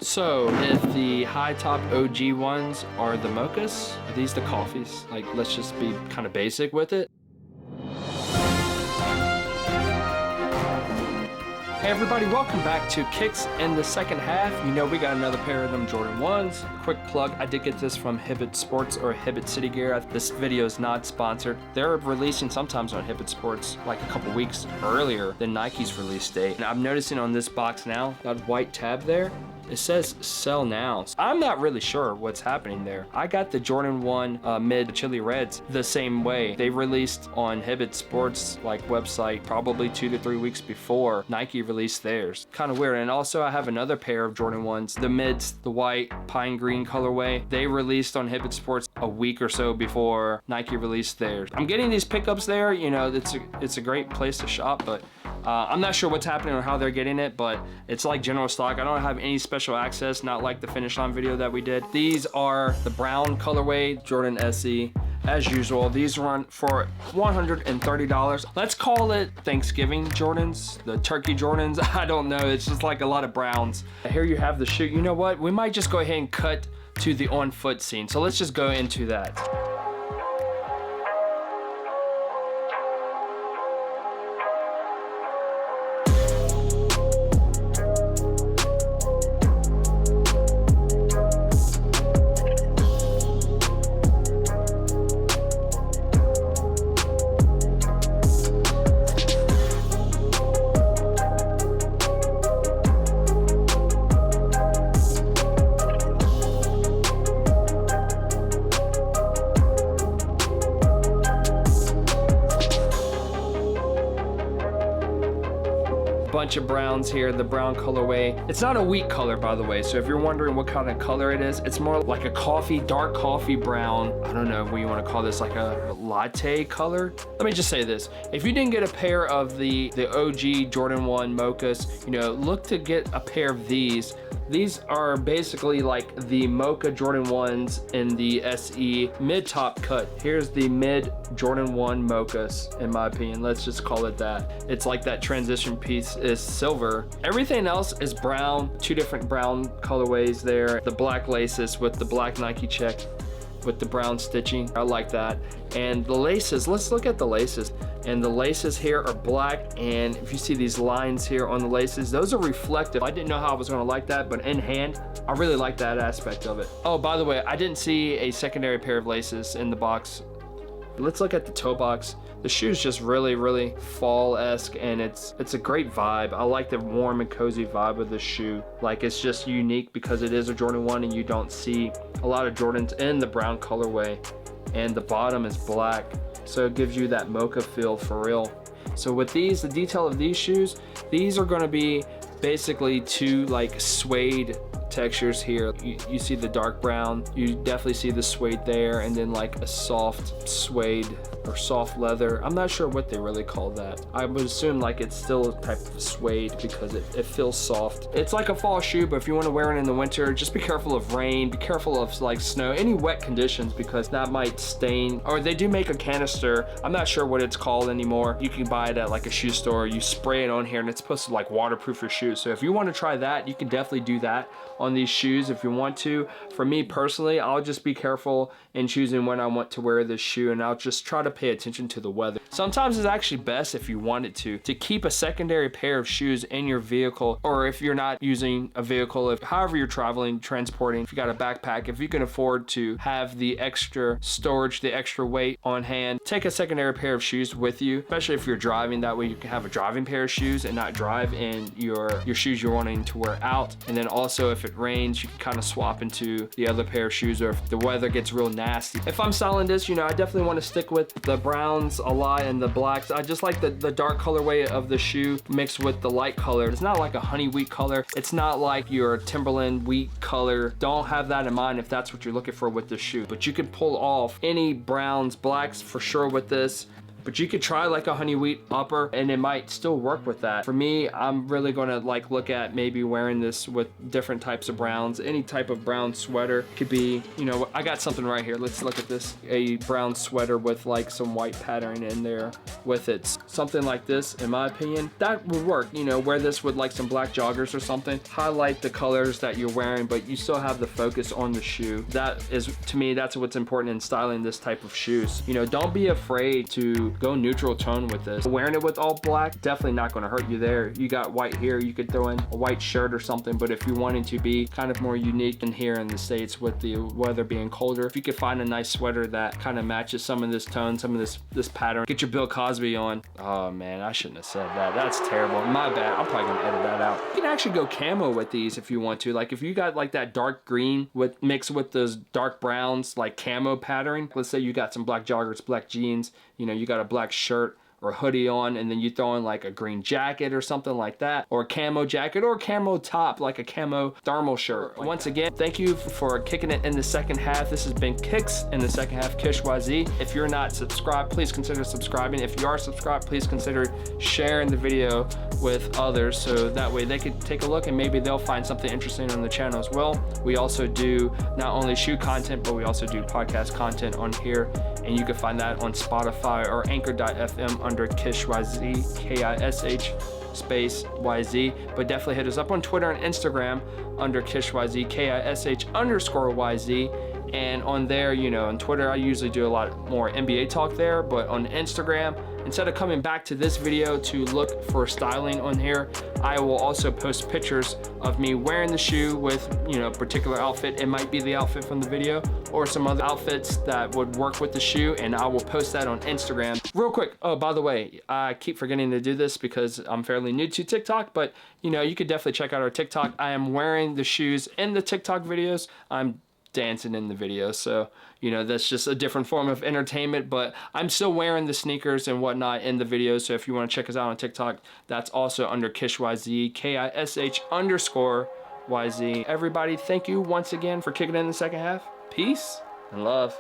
So, if the high top OG ones are the mochas, are these the coffees? Like, let's just be kind of basic with it. Hey everybody, welcome back to Kicks in the second half. You know we got another pair of them Jordan 1s. Quick plug, I did get this from Hibbett Sports or Hibbett City Gear. This video is not sponsored. They're releasing sometimes on Hibbett Sports like a couple weeks earlier than Nike's release date. And I'm noticing on this box now, that white tab there, it says sell now. I'm not really sure what's happening there. I got the Jordan 1 mid Chili Reds the same way. They released on Hibbett Sports like website probably 2 to 3 weeks before Nike released theirs. Kind of weird. And also I have another pair of Jordan 1s, the mids, the white pine green colorway. They released on Hibbett Sports a week or so before Nike released theirs. I'm getting these pickups there. You know, it's a great place to shop, but I'm not sure what's happening or how they're getting it, but it's like general stock. I don't have any special access, not like the finish line video that we did. These are the brown colorway Jordan SE. As usual, these run for $130. Let's call it Thanksgiving Jordans, the turkey Jordans. I don't know, it's just like a lot of browns. Here you have the shoe. You know what? We might just go ahead and cut to the on foot scene. So let's just go into that. Bunch of browns here, the brown colorway. It's not a wheat color, by the way, so if you're wondering what kind of color it is, it's more like a coffee, dark coffee brown. I don't know what you want to call this, like a latte color. Let me just say this. If you didn't get a pair of the OG Jordan 1 mochas, you know, look to get a pair of these. These are basically like the mocha Jordan 1s in the SE mid-top cut. Here's the mid Jordan 1 mochas, in my opinion. Let's just call it that. It's like that transition piece is silver. Everything else is brown, 2 different brown colorways there. The black laces with the black Nike check with the brown stitching. I like that. And the laces, let's look at the laces. And the laces here are black, and if you see these lines here on the laces, those are reflective. I didn't know how I was gonna like that, but in hand, I really like that aspect of it. Oh, by the way, I didn't see a secondary pair of laces in the box. Let's look at the toe box. The shoe's just really fall-esque, and it's a great vibe. I like the warm and cozy vibe of the shoe. Like, it's just unique because it is a Jordan 1 and you don't see a lot of Jordans in the brown colorway. And the bottom is black, so it gives you that mocha feel for real. So with these, the detail of these shoes, these are gonna be basically 2 like suede textures here. You see the dark brown, you definitely see the suede there, and then like a soft suede or soft leather. I'm not sure what they really call that. I would assume like it's still a type of suede because it feels soft. It's like a fall shoe, but if you want to wear it in the winter, just be careful of rain, be careful of like snow, any wet conditions, because that might stain. Or they do make a canister, I'm not sure what it's called anymore. You can buy it at like a shoe store, you spray it on here, and it's supposed to like waterproof your shoes. So if you want to try that, you can definitely do that on these shoes if you want to. For me personally, I'll just be careful in choosing when I want to wear this shoe, and I'll just try to pay attention to the weather. Sometimes it's actually best, if you wanted to keep a secondary pair of shoes in your vehicle, or if you're not using a vehicle, if however you're traveling, transporting, if you got a backpack, if you can afford to have the extra storage, the extra weight on hand, take a secondary pair of shoes with you, especially if you're driving. That way you can have a driving pair of shoes and not drive in your shoes you're wanting to wear out. And then also if it rains, you can kind of swap into the other pair of shoes, or if the weather gets real nasty. If I'm selling this, you know, I definitely want to stick with the browns a lot and the blacks. I just like the dark colorway of the shoe mixed with the light color. It's not like a honey wheat color. It's not like your Timberland wheat color. Don't have that in mind if that's what you're looking for with this shoe. But you can pull off any browns, blacks for sure with this. But you could try like a honey wheat upper and it might still work with that. For me, I'm really gonna like look at maybe wearing this with different types of browns. Any type of brown sweater could be, you know, I got something right here. Let's look at this. A brown sweater with like some white pattern in there with it. Something like this, in my opinion, that would work. You know, wear this with like some black joggers or something. Highlight the colors that you're wearing, but you still have the focus on the shoe. That is, to me, that's what's important in styling this type of shoes. You know, don't be afraid to go neutral tone with this. Wearing it with all black, definitely not gonna hurt you there. You got white here, you could throw in a white shirt or something, but if you're wanting to be kind of more unique in here in the States with the weather being colder, if you could find a nice sweater that kind of matches some of this tone, some of this pattern, get your Bill Cosby on. Oh man, I shouldn't have said that. That's terrible. My bad. I'm probably gonna edit that out. You can actually go camo with these if you want to. Like if you got like that dark green with mixed with those dark browns, like camo pattern. Let's say you got some black joggers, black jeans, you know, you got a black shirt or hoodie on, and then you throw in like a green jacket or something like that, or a camo jacket or a camo top, like a camo thermal shirt. Like once again, thank you for kicking it in the second half. This has been Kicks in the second half, Kish YZ. If you're not subscribed, please consider subscribing. If you are subscribed, please consider sharing the video with others so that way they could take a look and maybe they'll find something interesting on the channel as well. We also do not only shoe content, but we also do podcast content on here, and you can find that on Spotify or anchor.fm under Kish YZ, K-I-S-H space YZ, but definitely hit us up on Twitter and Instagram under Kish YZ, K-I-S-H _ YZ. And on there, you know, on Twitter, I usually do a lot more NBA talk there, but on Instagram, instead of coming back to this video to look for styling on here, I will also post pictures of me wearing the shoe with, you know, a particular outfit. It might be the outfit from the video or some other outfits that would work with the shoe, and I will post that on Instagram. Real quick, oh, by the way, I keep forgetting to do this because I'm fairly new to TikTok, but you know, you could definitely check out our TikTok. I am wearing the shoes in the TikTok videos. I'm dancing in the video, so you know, that's just a different form of entertainment, but I'm still wearing the sneakers and whatnot in the video. So if you want to check us out on TikTok, that's also under Kish YZ, K-I-S-H _ YZ. Everybody, thank you once again for kicking in the second half. Peace and love.